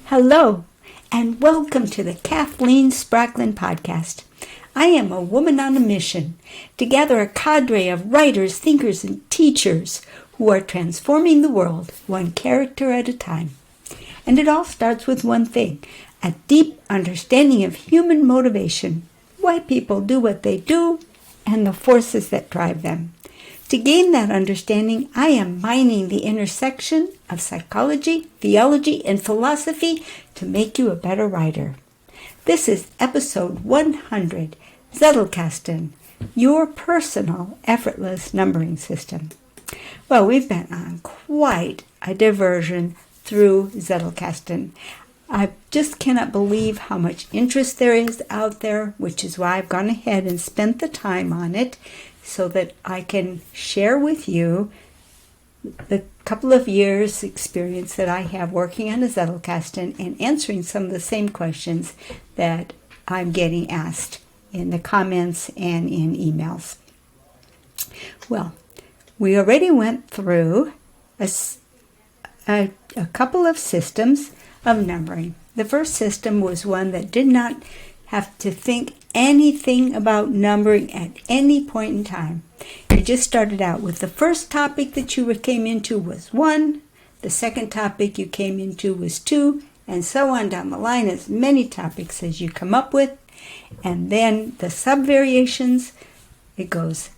Hello, and welcome to the Kathleen Spracklin podcast. I am a woman on a mission to gather a cadre of writers, thinkers, and teachers who are transforming the world one character at a time. And it all starts with one thing, a deep understanding of human motivation, why people do what they do, and the forces that drive them. To gain that understanding, I am mining the intersection of psychology, theology, and philosophy to make you a better writer. This is episode 100, Zettelkasten, your personal effortless numbering system. Well, we've been on quite a diversion through Zettelkasten. I just cannot believe how much interest there is out there, which is why I've gone ahead and spent the time on it, so that I can share with you the couple of years experience that I have working on a Zettelkasten and answering some of the same questions that I'm getting asked in the comments and in emails. Well, we already went through a couple of systems of numbering. The first system was one that did not have to think anything about numbering at any point in time. You just started out with the first topic that you came into was 1, the second topic you came into was 2, and so on down the line, as many topics as you come up with. And then the sub-variations, it goes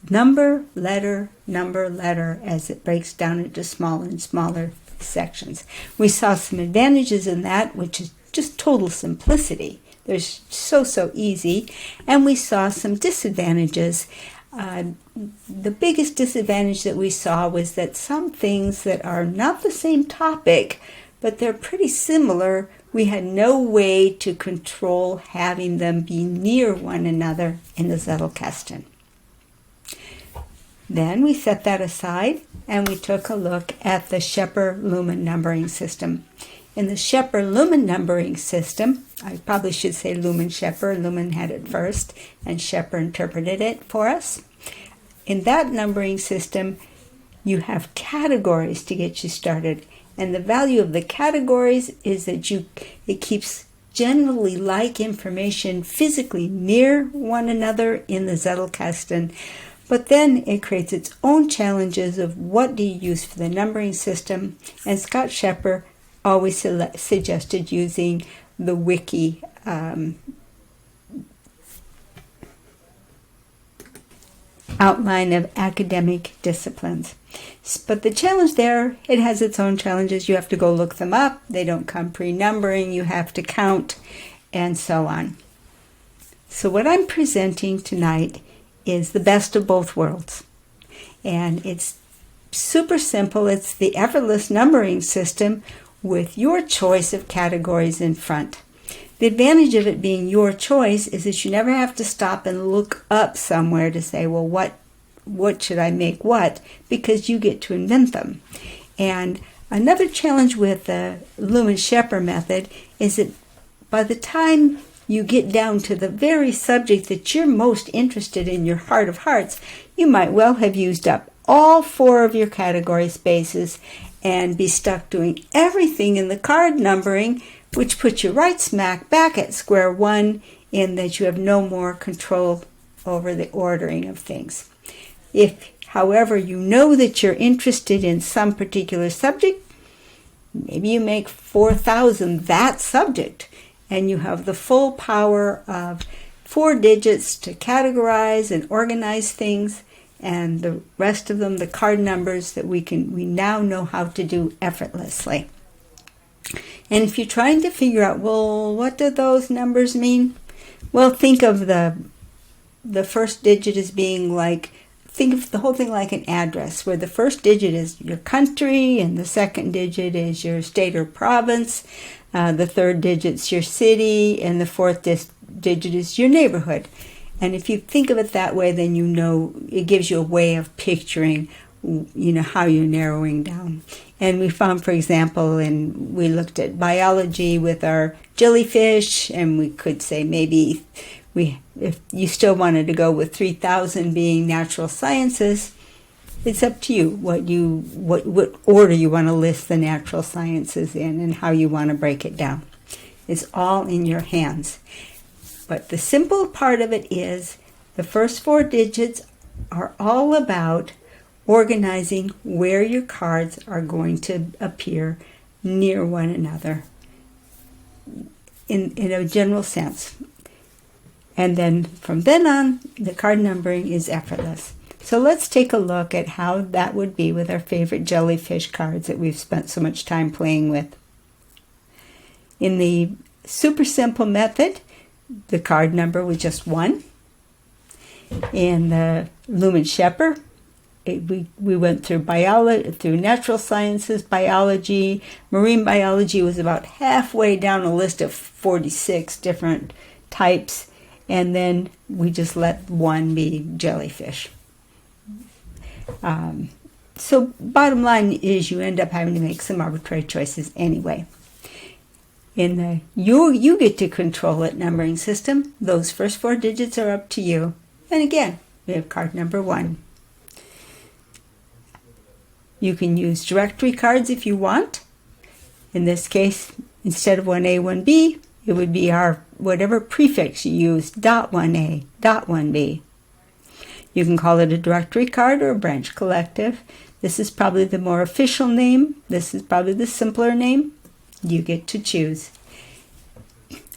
number, letter, as it breaks down into smaller and smaller sections. We saw some advantages in that, which is just total simplicity. They're so easy. And we saw some disadvantages. The biggest disadvantage that we saw was that some things that are not the same topic, but they're pretty similar, we had no way to control having them be near one another in the Zettelkasten. Then we set that aside and we took a look at the Scheper-Luhmann numbering system. In the Scheper-Luhmann numbering system, I probably should say Luhmann-Scheper. Luhmann had it first, and Scheper interpreted it for us. In that numbering system, you have categories to get you started. And the value of the categories is that it keeps generally like information physically near one another in the Zettelkasten. But then it creates its own challenges of what do you use for the numbering system. And Scott Scheper always suggested using the wiki outline of academic disciplines. But the challenge there, it has its own challenges. You have to go look them up. They don't come pre-numbering. You have to count and so on. So what I'm presenting tonight is the best of both worlds. And it's super simple. It's the effortless numbering system with your choice of categories in front. The advantage of it being your choice is that you never have to stop and look up somewhere to say, well, what should I make what? Because you get to invent them. And another challenge with the Luhmann-Scheper method is that by the time you get down to the very subject that you're most interested in, your heart of hearts, you might well have used up all 4 of your category spaces and be stuck doing everything in the card numbering, which puts you right smack back at square one in that you have no more control over the ordering of things. If, however, you know that you're interested in some particular subject, maybe you make 4,000 that subject, and you have the full power of 4 digits to categorize and organize things, and the rest of them, the card numbers that we now know how to do effortlessly. And if you're trying to figure out, well, what do those numbers mean? Well, think of the first digit as being like, think of the whole thing like an address, where the first digit is your country, and the second digit is your state or province, the third digit's your city, and the fourth digit is your neighborhood. And if you think of it that way, then you know it gives you a way of picturing, how you're narrowing down. And we found, for example, we looked at biology with our jellyfish, and we could say maybe if you still wanted to go with 3,000 being natural sciences, it's up to you what order you want to list the natural sciences in and how you want to break it down. It's all in your hands. But the simple part of it is the first 4 digits are all about organizing where your cards are going to appear near one another in a general sense. And then from then on, the card numbering is effortless. So let's take a look at how that would be with our favorite jellyfish cards that we've spent so much time playing with. In the super simple method, the card number was just 1. In the Lumen Shepherd, we went through biology, through natural sciences, biology. Marine biology was about halfway down a list of 46 different types, and then we just let 1 be jellyfish. So bottom line is you end up having to make some arbitrary choices anyway. In the you get to control it numbering system, those first 4 digits are up to you. And again, we have card number 1. You can use directory cards if you want. In this case, instead of 1A, 1B, it would be our whatever prefix you use, .1A, .1B. You can call it a directory card or a branch collective. This is probably the more official name. This is probably the simpler name. You get to choose.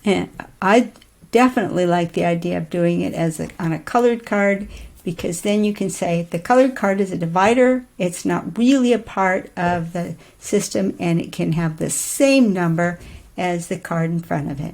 And I definitely like the idea of doing it on a colored card, because then you can say the colored card is a divider. It's not really a part of the system, and it can have the same number as the card in front of it.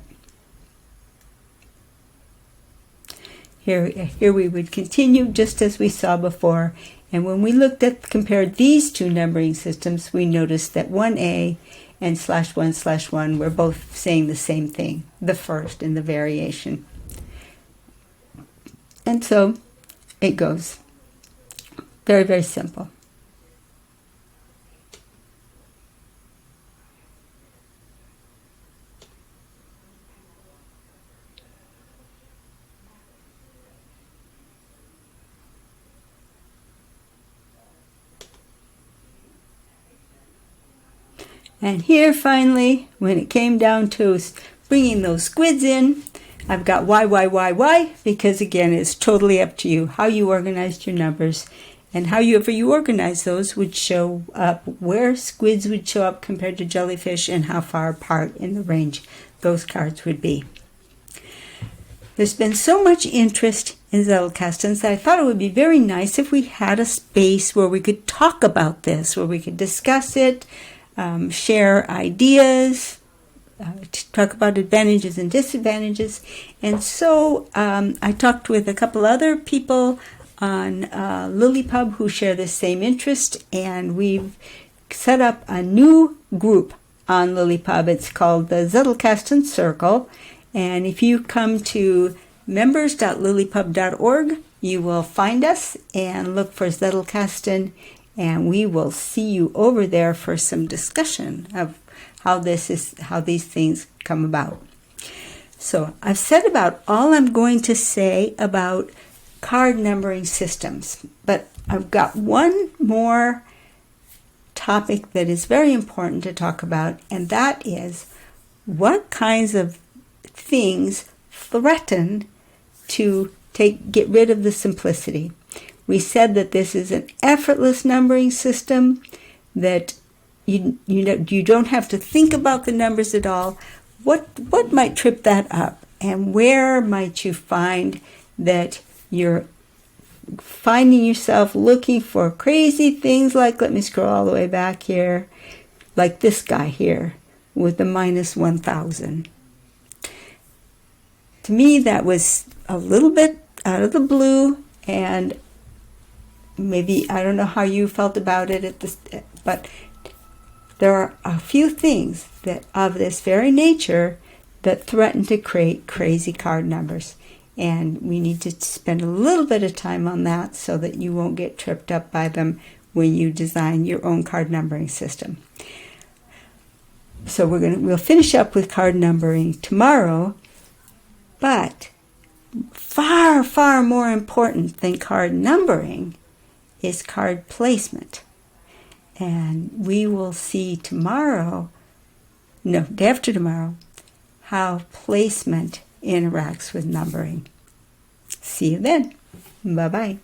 Here we would continue just as we saw before, and when we compared these 2 numbering systems, we noticed that 1A and /1/1 were both saying the same thing, the first in the variation. And so it goes. Very, very simple. And here finally, when it came down to bringing those squids in, I've got why, because again, it's totally up to you how you organized your numbers, and however you organize those would show up where squids would show up compared to jellyfish and how far apart in the range those cards would be. There's been so much interest in Zettelkasten that I thought it would be very nice if we had a space where we could talk about this, where we could discuss it, share ideas, talk about advantages and disadvantages. And so I talked with a couple other people on LilyPub who share the same interest, and we've set up a new group on LilyPub. It's called the Zettelkasten Circle, and if you come to members.lilypub.org, you will find us and look for Zettelkasten, and we will see you over there for some discussion of how these things come about. So I've said about all I'm going to say about card numbering systems, but I've got one more topic that is very important to talk about, and that is what kinds of things threaten to get rid of the simplicity. We said that this is an effortless numbering system, that you don't have to think about the numbers at all. What might trip that up, and where might you find that you're finding yourself looking for crazy things like, let me scroll all the way back here, like this guy here with the -1000. To me, that was a little bit out of the blue, and maybe, I don't know how you felt about it but there are a few things that of this very nature that threaten to create crazy card numbers. And we need to spend a little bit of time on that so that you won't get tripped up by them when you design your own card numbering system. So we'll finish up with card numbering tomorrow, but far, far more important than card numbering is card placement. And we will see tomorrow, no, day after tomorrow, how placement interacts with numbering. See you then. Bye-bye.